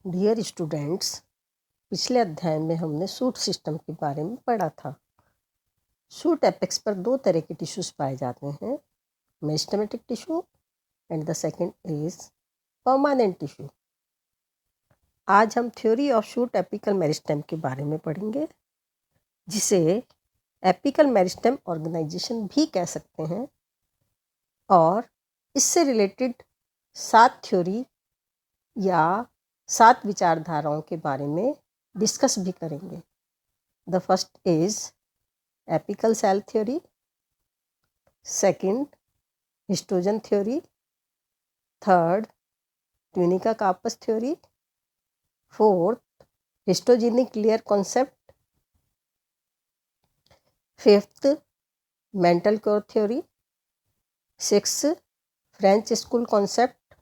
Dear students, पिछले अध्याय में हमने शूट सिस्टम के बारे में पढ़ा था। शूट एपेक्स पर दो तरह के टिश्यूज पाए जाते हैं, meristematic tissue and the second is permanent tissue. आज हम theory of shoot apical meristem के बारे में पढ़ेंगे, जिसे एपिकल मेरिस्टेम ऑर्गेनाइजेशन भी कह सकते हैं, और इससे रिलेटेड 7 थ्योरी या 7 विचारधाराओं के बारे में डिस्कस भी करेंगे। The first is apical cell theory, second histogen theory, third tunica corpus theory, fourth histogenic layer concept, fifth mantle core theory, six French school concept,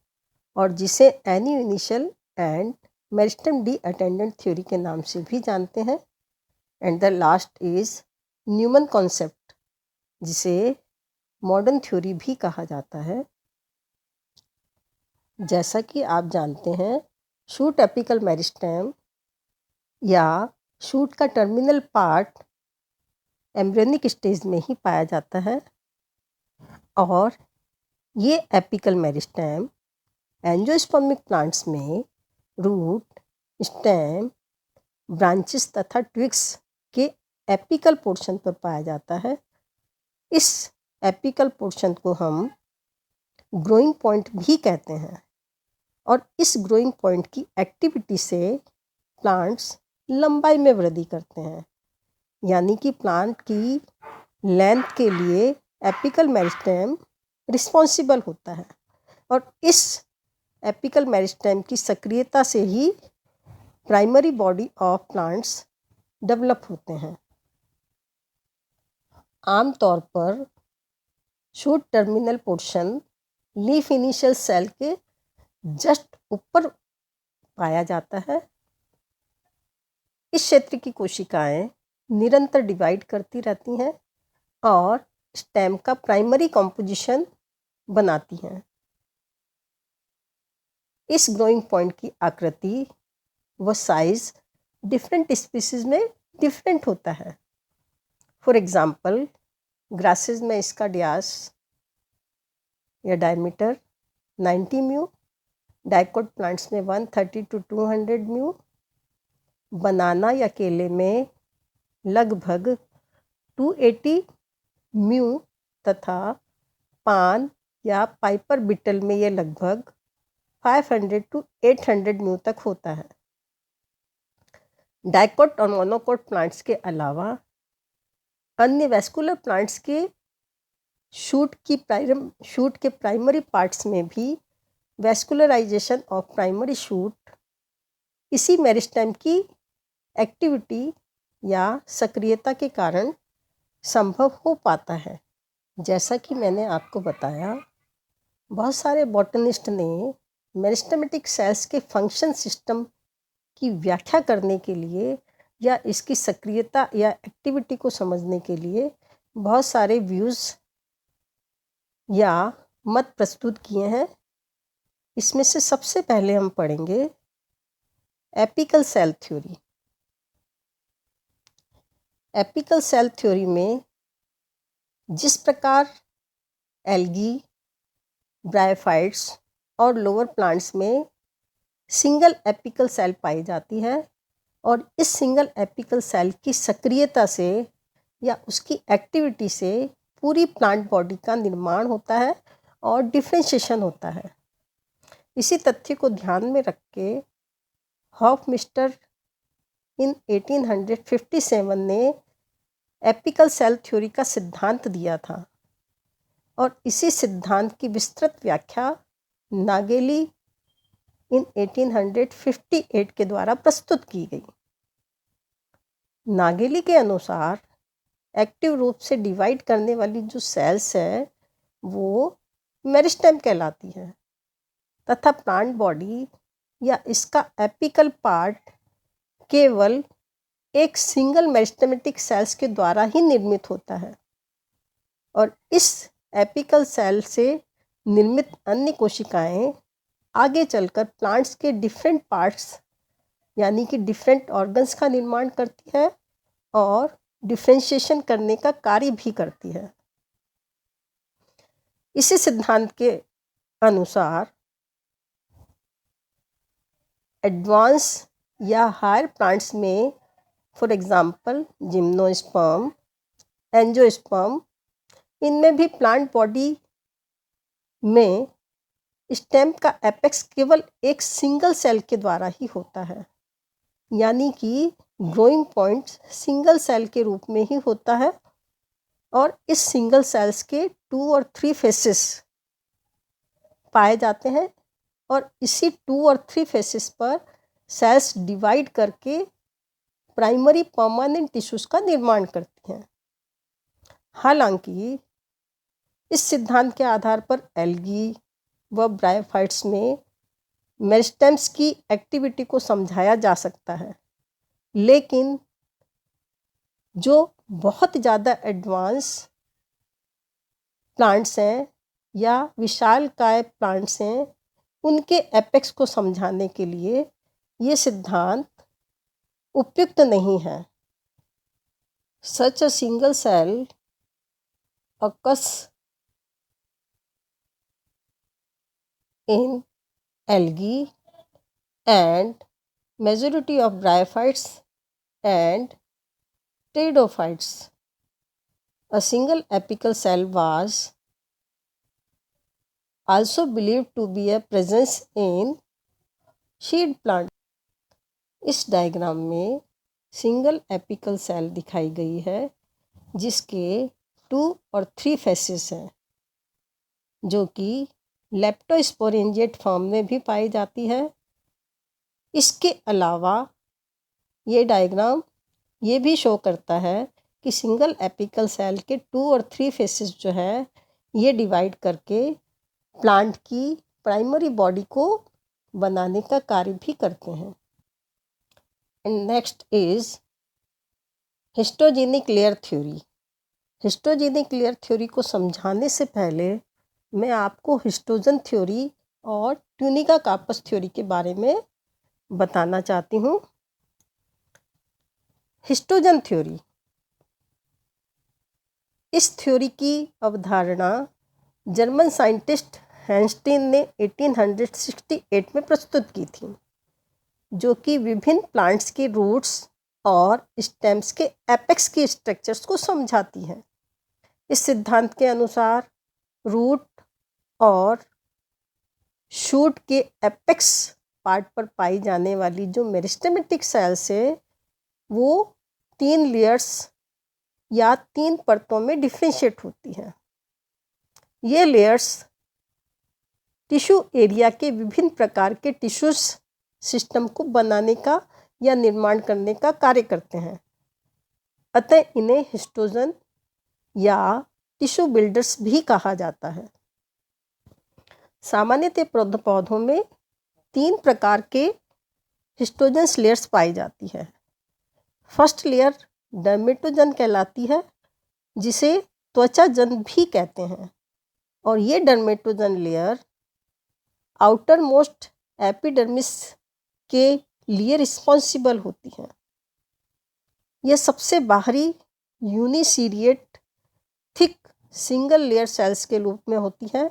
और जिसे any initial and meristem d attendant theory के नाम से भी जानते हैं, and the last is Newman concept, जिसे modern theory भी कहा जाता है। जैसा कि आप जानते हैं, शूट एपिकल मेरिस्टेम या शूट का टर्मिनल पार्ट एम्ब्रियोनिक स्टेज में ही पाया जाता है, और ये एपिकल मेरिस्टेम एंजियोस्पर्मिक प्लांट्स में रूट, स्टेम, ब्रांचेस तथा ट्विग्स के एपिकल पोर्शन पर पाया जाता है। इस एपिकल पोर्शन को हम ग्रोइंग पॉइंट भी कहते हैं, और इस ग्रोइंग पॉइंट की एक्टिविटी से प्लांट्स लंबाई में वृद्धि करते हैं, यानी कि प्लांट की लेंथ के लिए एपिकल मेरिस्टेम रिस्पॉन्सिबल होता है, और इस एपिकल मेरिस्टेम की सक्रियता से ही primary body of plants develop होते हैं। आमतौर पर shoot terminal portion leaf initial cell के जस्ट ऊपर पाया जाता है। इस क्षेत्र की कोशिकाएं निरंतर डिवाइड करती रहती हैं और स्टेम का प्राइमरी कॉम्पोजिशन बनाती हैं। इस ग्रोइंग पॉइंट की आकृति व साइज डिफरेंट स्पीसीज में डिफरेंट होता है। फॉर एग्जाम्पल, ग्रासेस में इसका व्यास या डायमीटर 90 म्यू, डाइकोट प्लांट्स में 130 to 200 म्यू, बनाना या केले में लगभग 280 म्यू तथा पान या पाइपर बिटल में ये लगभग 500 to 800 म्यू तक होता है। डाइकोट और मोनोकोट प्लांट्स के अलावा अन्य वैस्कुलर प्लांट्स के शूट के प्राइमरी पार्ट्स में भी वैस्कुलराइजेशन ऑफ प्राइमरी शूट इसी मेरिस्टेम की एक्टिविटी या सक्रियता के कारण संभव हो पाता है। जैसा कि मैंने आपको बताया, बहुत सारे बॉटनिस्ट ने मेरिस्टेमेटिक सेल्स के फंक्शन सिस्टम की व्याख्या करने के लिए या इसकी सक्रियता या एक्टिविटी को समझने के लिए बहुत सारे व्यूज़ या मत प्रस्तुत किए हैं। इसमें से सबसे पहले हम पढ़ेंगे apical cell theory. Apical cell theory में जिस प्रकार एल्गी, ब्रायोफाइट्स और लोअर प्लांट्स में सिंगल एपिकल सेल पाई जाती है, और इस सिंगल एपिकल सेल की सक्रियता से या उसकी एक्टिविटी से पूरी प्लांट बॉडी का निर्माण होता है और डिफ्रेंशिएशन होता है। इसी तथ्य को ध्यान में रख के हॉफमिस्टर इन 1857 ने एपिकल सेल थ्योरी का सिद्धांत दिया था, और इसी सिद्धांत की विस्तृत व्याख्या नागेली इन 1858 के द्वारा प्रस्तुत की गई। नागेली के अनुसार एक्टिव रूप से डिवाइड करने वाली जो सेल्स है वो मेरिस्टेम कहलाती है, तथा प्लांट बॉडी या इसका एपिकल पार्ट केवल एक सिंगल मेरिस्टेमेटिक सेल्स के द्वारा ही निर्मित होता है, और इस एपिकल सेल से निर्मित अन्य कोशिकाएं आगे चलकर प्लांट्स के डिफरेंट पार्ट्स यानी कि डिफरेंट ऑर्गन्स का निर्माण करती है और डिफ्रेंशिएशन करने का कार्य भी करती है। इसी सिद्धांत के अनुसार एडवांस या हायर प्लांट्स में, फॉर एग्जांपल जिम्नोस्पर्म, एंजियोस्पर्म, इनमें भी प्लांट बॉडी में स्टेम का एपेक्स केवल एक सिंगल सेल के द्वारा ही होता है, यानी कि ग्रोइंग पॉइंट सिंगल सेल के रूप में ही होता है और इस सिंगल सेल्स के 2 और 3 फेसेस पाए जाते हैं और इसी 2 और 3 फेसेस पर सेल्स डिवाइड करके प्राइमरी परमानेंट टिश्यूज का निर्माण करती हैं। हालांकि इस सिद्धांत के आधार पर एल्गी व ब्रायोफाइट्स में मेरिस्टेम्स की एक्टिविटी को समझाया जा सकता है, लेकिन जो बहुत ज़्यादा एडवांस प्लांट्स हैं या विशालकाय प्लांट्स हैं, उनके एपेक्स को समझाने के लिए ये सिद्धांत उपयुक्त नहीं है। Such a single cell occurs in algae and majority of bryophytes and pteridophytes. A single apical cell was also believed to be a presence in seed plant. इस डायग्राम में सिंगल एपिकल सेल दिखाई गई है जिसके 2 और 3 faces हैं, जो कि लेप्टोस्पोरेंजिएट फॉर्म में भी पाई जाती है। इसके अलावा ये डायग्राम ये भी शो करता है कि सिंगल एपिकल सेल के 2 और 3 फेसेस जो है ये डिवाइड करके प्लांट की प्राइमरी बॉडी को बनाने का कार्य भी करते हैं। And next is histogenic layer theory. Histogenic layer theory को समझाने से पहले मैं आपको हिस्टोजन थ्योरी और ट्यूनिका कार्पस थ्योरी के बारे में बताना चाहती हूँ। हिस्टोजन थ्योरी, इस थ्योरी की अवधारणा जर्मन साइंटिस्ट हैंस्टीन ने 1868 में प्रस्तुत की थी, जो कि विभिन्न प्लांट्स के रूट्स और स्टेम्स के एपेक्स के स्ट्रक्चर्स को समझाती है। इस सिद्धांत के अनुसार रूट और शूट के एपेक्स पार्ट पर पाई जाने वाली जो मेरिस्टेमेटिक सेल्स है वो 3 लेयर्स या 3 परतों में डिफ्रेंशिएट होती है। ये लेयर्स टिश्यू एरिया के विभिन्न प्रकार के टिश्यूज सिस्टम को बनाने का या निर्माण करने का कार्य करते हैं, अतः इन्हें हिस्टोजन या टिश्यू बिल्डर्स भी कहा जाता है। सामान्यतः पौधों में 3 प्रकार के हिस्टोजन्स लेयर्स पाई जाती है। फर्स्ट लेयर डर्मेटोजन कहलाती है, जिसे त्वचाजन भी कहते हैं, और ये dermatogen layer outer most epidermis के लिए रिस्पॉन्सिबल होती है। यह सबसे बाहरी यूनिसीरिएट थिक सिंगल लेयर सेल्स के रूप में होती है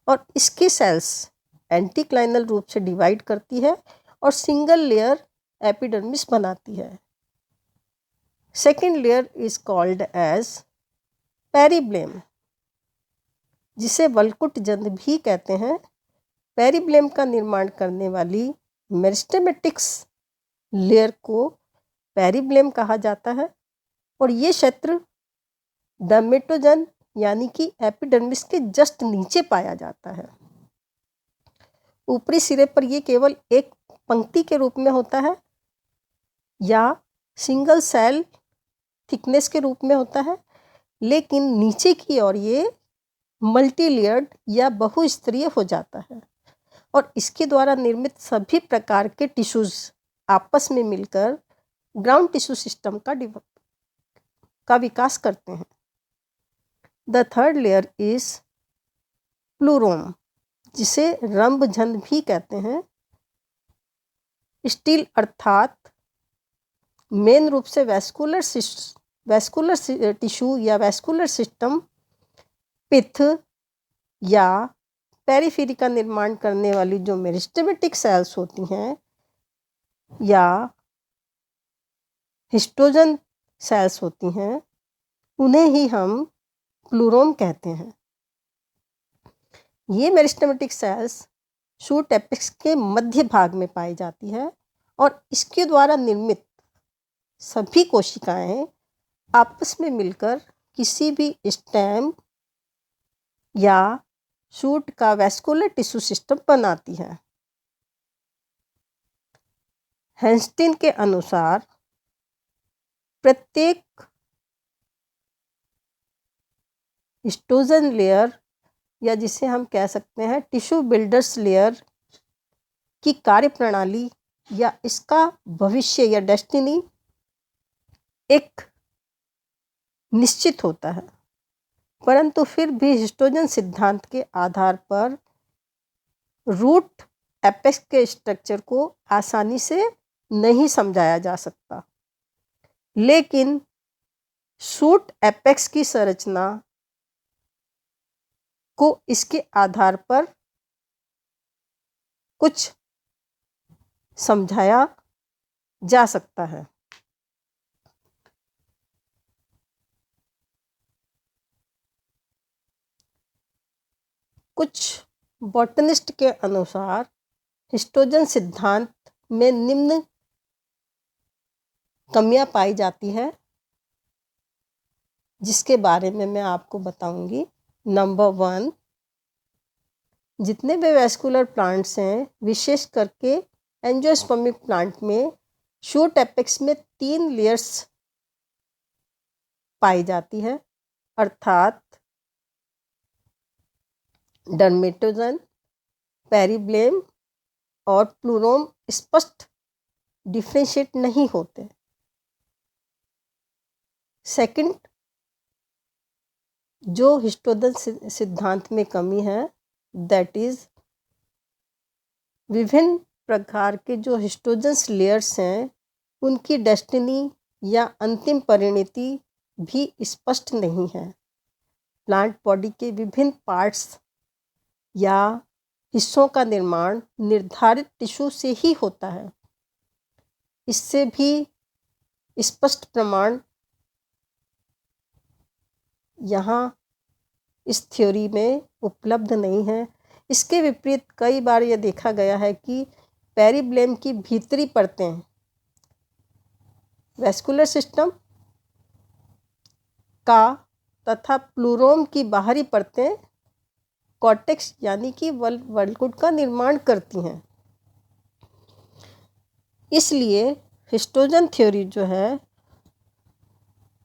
और इसके सेल्स एंटीक्लाइनल रूप से डिवाइड करती है और सिंगल लेयर एपिडर्मिस बनाती है। Second layer is called as periblem, जिसे वल्कुट जंद भी कहते हैं। पेरिब्लेम का निर्माण करने वाली मेरिस्टेमेटिक्स लेयर को पेरिब्लेम कहा जाता है और ये क्षेत्र डर्मेटोजन यानी कि एपिडर्मिस के जस्ट नीचे पाया जाता है। ऊपरी सिरे पर यह केवल एक पंक्ति के रूप में होता है या सिंगल सेल थिकनेस के रूप में होता है, लेकिन नीचे की ओर ये मल्टी लेयर्ड या बहुस्तरीय हो जाता है और इसके द्वारा निर्मित सभी प्रकार के टिश्यूज आपस में मिलकर ग्राउंड टिश्यू सिस्टम का विकास करते हैं। द थर्ड लेयर इज प्लूरोम, जिसे रंभझंद भी कहते हैं। स्टील अर्थात मेन रूप से वैस्कुलर टिश्यू या वैस्कुलर सिस्टम, पिथ या पेरिफेरी का निर्माण करने वाली जो मेरिस्टेमेटिक सेल्स होती हैं या हिस्टोजन सेल्स होती हैं, उन्हें ही हम प्लूरोम कहते हैं। ये मेरिस्टेमेटिक सेल्स शूट एपेक्स के मध्य भाग में पाई जाती है और इसके द्वारा निर्मित सभी कोशिकाएं आपस में मिलकर किसी भी स्टेम या शूट का वैस्कुलर टिश्यू सिस्टम बनाती है। हैंस्टीन के अनुसार प्रत्येक हिस्टोजन लेयर या जिसे हम कह सकते हैं टिश्यू बिल्डर्स लेयर की कार्यप्रणाली या इसका भविष्य या डेस्टिनी एक निश्चित होता है, परंतु फिर भी हिस्टोजन सिद्धांत के आधार पर रूट एपेक्स के स्ट्रक्चर को आसानी से नहीं समझाया जा सकता, लेकिन शूट एपेक्स की संरचना को इसके आधार पर कुछ समझाया जा सकता है। कुछ बॉटनिस्ट के अनुसार हिस्टोजन सिद्धांत में निम्न कमियां पाई जाती है, जिसके बारे में मैं आपको बताऊंगी। नंबर 1, जितने भी वैस्कुलर प्लांट्स हैं, विशेष करके एंजियोस्पर्मिक प्लांट में शूट एपेक्स में 3 लेयर्स पाई जाती है, अर्थात डर्मेटोजन, पेरिब्लेम और प्लूरोम स्पष्ट डिफ्रेंशिएट नहीं होते। सेकंड, जो हिस्टोजन सिद्धांत में कमी है, दैट इज विभिन्न प्रकार के जो हिस्टोजन्स लेयर्स हैं, उनकी डेस्टिनी या अंतिम परिणति भी स्पष्ट नहीं है। प्लांट बॉडी के विभिन्न पार्ट्स या हिस्सों का निर्माण निर्धारित टिश्यू से ही होता है। इससे भी स्पष्ट प्रमाण यहाँ इस थ्योरी में उपलब्ध नहीं है। इसके विपरीत कई बार यह देखा गया है कि पेरिब्लेम की भीतरी परतें वैस्कुलर सिस्टम का तथा प्लूरोम की बाहरी परतें कॉर्टेक्स यानी कि वल्कुट का निर्माण करती हैं। इसलिए हिस्टोजन थ्योरी जो है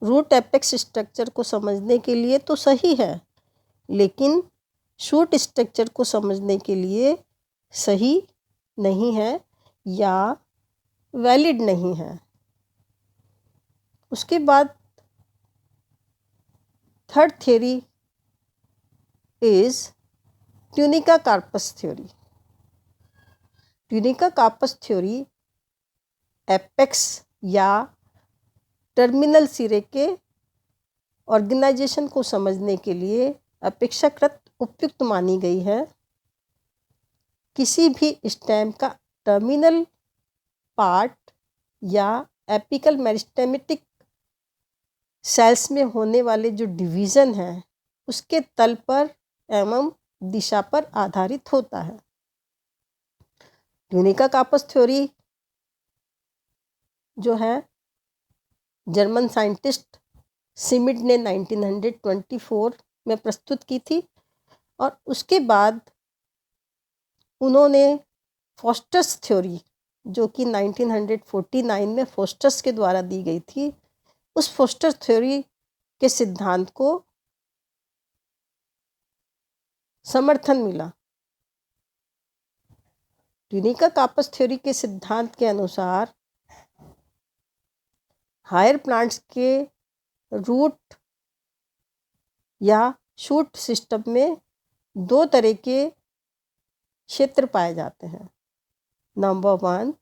रूट एपेक्स स्ट्रक्चर को समझने के लिए तो सही है, लेकिन शूट स्ट्रक्चर को समझने के लिए सही नहीं है या वैलिड नहीं है। उसके बाद third theory is tunica corpus theory. Tunica corpus theory apex या टर्मिनल सिरे के ऑर्गेनाइजेशन को समझने के लिए अपेक्षाकृत उपयुक्त मानी गई है। किसी भी स्टेम का टर्मिनल पार्ट या एपिकल मेरिस्टेमेटिक सेल्स में होने वाले जो डिवीज़न हैं, उसके तल पर एवं दिशा पर आधारित होता है। ट्यूनिका कार्पस थ्योरी जो है जर्मन साइंटिस्ट सिमिड ने 1924 में प्रस्तुत की थी और उसके बाद उन्होंने फोस्टर्स थ्योरी, जो कि 1949 में फोस्टर्स के द्वारा दी गई थी, उस फोस्टर थ्योरी के सिद्धांत को समर्थन मिला। ट्यूनिका कार्पस थ्योरी के सिद्धांत के अनुसार हायर प्लांट्स के रूट या शूट सिस्टम में 2 तरह के क्षेत्र पाए जाते हैं। Number 1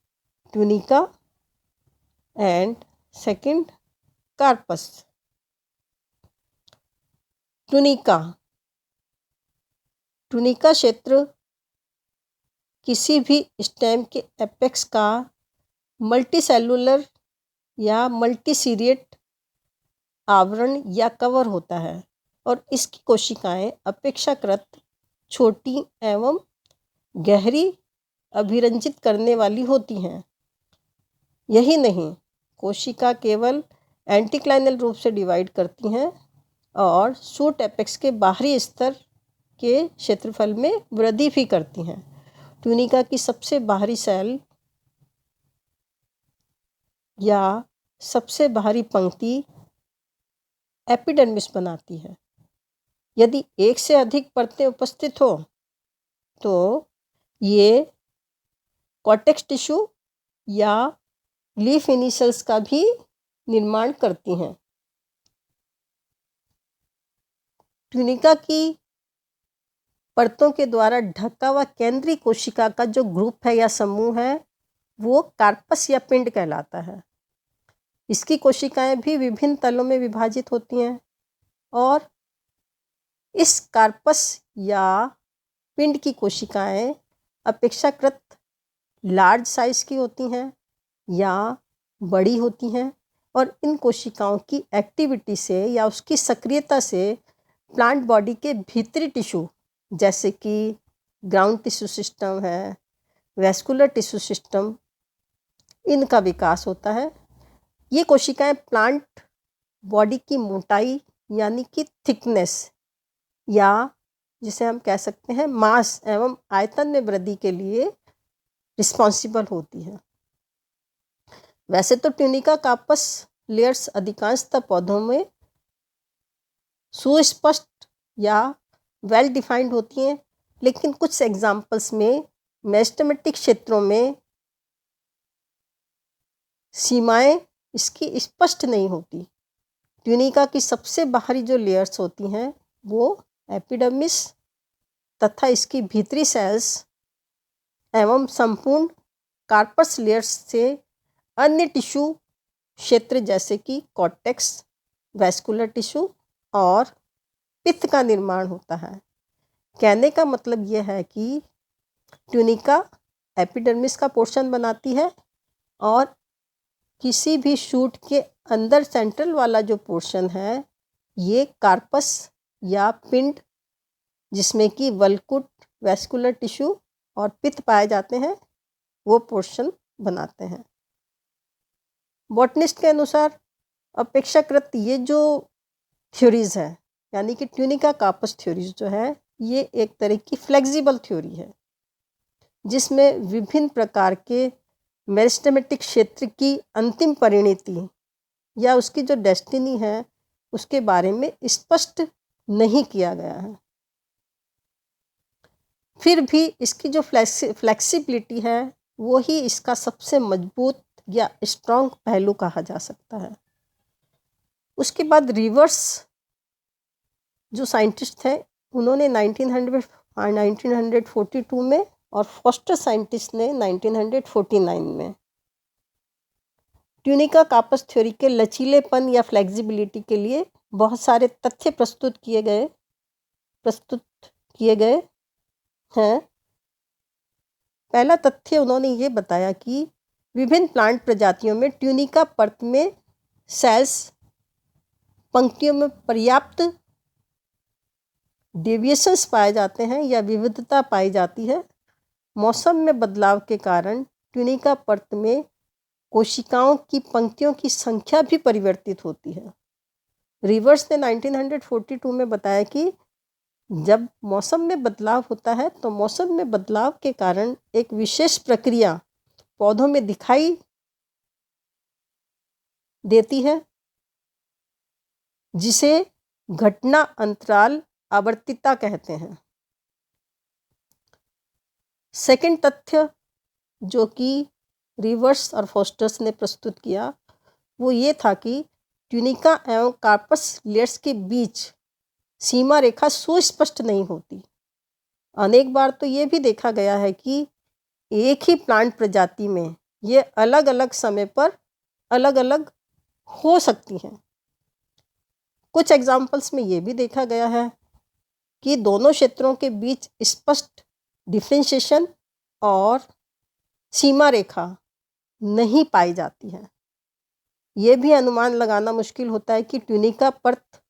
tunica and second carpus. Tunica क्षेत्र किसी भी स्टेम के एपेक्स का मल्टीसेलुलर या मल्टीसीरिएट आवरण या कवर होता है और इसकी कोशिकाएं अपेक्षाकृत छोटी एवं गहरी अभिरंजित करने वाली होती हैं। यही नहीं, कोशिका केवल एंटीक्लाइनल रूप से डिवाइड करती हैं और शूट एपेक्स के बाहरी स्तर के क्षेत्रफल में वृद्धि भी करती हैं। ट्यूनिका की सबसे बाहरी सेल या सबसे बाहरी पंक्ति एपिडर्मिस बनाती है। यदि एक से अधिक परतें उपस्थित हो तो ये कॉर्टेक्स टिश्यू या लीफ इनिशियल्स का भी निर्माण करती हैं। ट्यूनिका की परतों के द्वारा ढका हुआ केंद्रीय कोशिका का जो ग्रुप है या समूह है वो कार्पस या पिंड कहलाता है। इसकी कोशिकाएं भी विभिन्न तलों में विभाजित होती हैं और इस कार्पस या पिंड की कोशिकाएं अपेक्षाकृत लार्ज साइज की होती हैं या बड़ी होती हैं और इन कोशिकाओं की एक्टिविटी से या उसकी सक्रियता से प्लांट बॉडी के भीतरी टिश्यू जैसे कि ग्राउंड टिश्यू सिस्टम है, वैस्कुलर टिश्यू सिस्टम, इनका विकास होता है। ये कोशिकाएं प्लांट बॉडी की मोटाई यानी कि थिकनेस या जिसे हम कह सकते हैं मास एवं आयतन में वृद्धि के लिए रिस्पॉन्सिबल होती है। वैसे तो ट्यूनिका कार्पस लेयर्स अधिकांशतः पौधों में सुस्पष्ट या वेल डिफाइंड होती हैं, लेकिन कुछ एग्जाम्पल्स में मेरिस्टेमेटिक क्षेत्रों में सीमाएं इसकी स्पष्ट नहीं होती। ट्यूनिका की सबसे बाहरी जो लेयर्स होती हैं वो एपिडर्मिस तथा इसकी भीतरी सेल्स एवं संपूर्ण कार्पस लेयर्स से अन्य टिश्यू क्षेत्र जैसे कि कॉर्टेक्स, वैस्कुलर टिश्यू और पित्त का निर्माण होता है। कहने का मतलब यह है कि ट्यूनिका एपिडर्मिस का पोर्शन बनाती है और किसी भी शूट के अंदर सेंट्रल वाला जो पोर्शन है ये कार्पस या पिंड जिसमें कि वल्कुट, वैस्कुलर टिश्यू और पित्त पाए जाते हैं वो पोर्शन बनाते हैं। बॉटनिस्ट के अनुसार अपेक्षाकृत ये जो थ्योरीज है यानी कि ट्यूनिका कार्पस थ्योरीज जो है ये एक तरह की फ्लेक्सिबल थ्योरी है जिसमें विभिन्न प्रकार के मेरिस्टेमेटिक क्षेत्र की अंतिम परिणति या उसकी जो डेस्टिनी है उसके बारे में स्पष्ट नहीं किया गया है। फिर भी इसकी जो फ्लेक्सिबिलिटी है वो ही इसका सबसे मजबूत या स्ट्रॉन्ग पहलू कहा जा सकता है। उसके बाद रिवर्स जो साइंटिस्ट हैं उन्होंने 1942 में और फॉस्टर साइंटिस्ट ने 1949 में ट्यूनिका कार्पस थ्योरी के लचीलेपन या फ्लेक्सिबिलिटी के लिए बहुत सारे तथ्य प्रस्तुत किए गए हैं। पहला तथ्य उन्होंने ये बताया कि विभिन्न प्लांट प्रजातियों में ट्यूनिका परत में सेल्स पंक्तियों में पर्याप्त डेविएशंस पाए जाते हैं या विविधता पाई जाती है। मौसम में बदलाव के कारण ट्यूनिका परत में कोशिकाओं की पंक्तियों की संख्या भी परिवर्तित होती है। रिवर्स ने 1942 में बताया कि जब मौसम में बदलाव होता है तो मौसम में बदलाव के कारण एक विशेष प्रक्रिया पौधों में दिखाई देती है जिसे घटना अंतराल आवर्तिता कहते हैं। सेकंड तथ्य जो कि रिवर्स और फॉस्टर्स ने प्रस्तुत किया वो ये था कि ट्यूनिका एवं कार्पस लेयर्स के बीच सीमा रेखा सुस्पष्ट नहीं होती। अनेक बार तो ये भी देखा गया है कि एक ही प्लांट प्रजाति में ये अलग अलग समय पर अलग अलग हो सकती हैं। कुछ एग्जाम्पल्स में ये भी देखा गया है कि दोनों क्षेत्रों के बीच स्पष्ट डिफ्रेंशिएशन और सीमा रेखा नहीं पाई जाती है। ये भी अनुमान लगाना मुश्किल होता है कि ट्यूनिका परत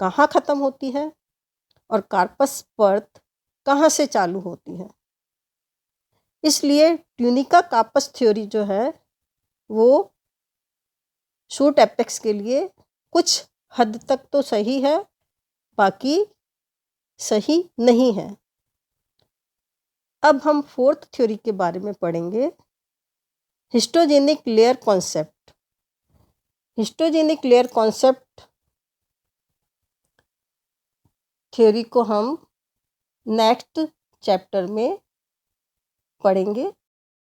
कहाँ ख़त्म होती है और कार्पस परत कहाँ से चालू होती है। इसलिए ट्यूनिका कार्पस थ्योरी जो है वो शूट एपेक्स के लिए कुछ हद तक तो सही है, बाकी सही नहीं है। अब हम फोर्थ थ्योरी के बारे में पढ़ेंगे, histogenic layer concept. Histogenic layer concept theory को हम नेक्स्ट चैप्टर में पढ़ेंगे।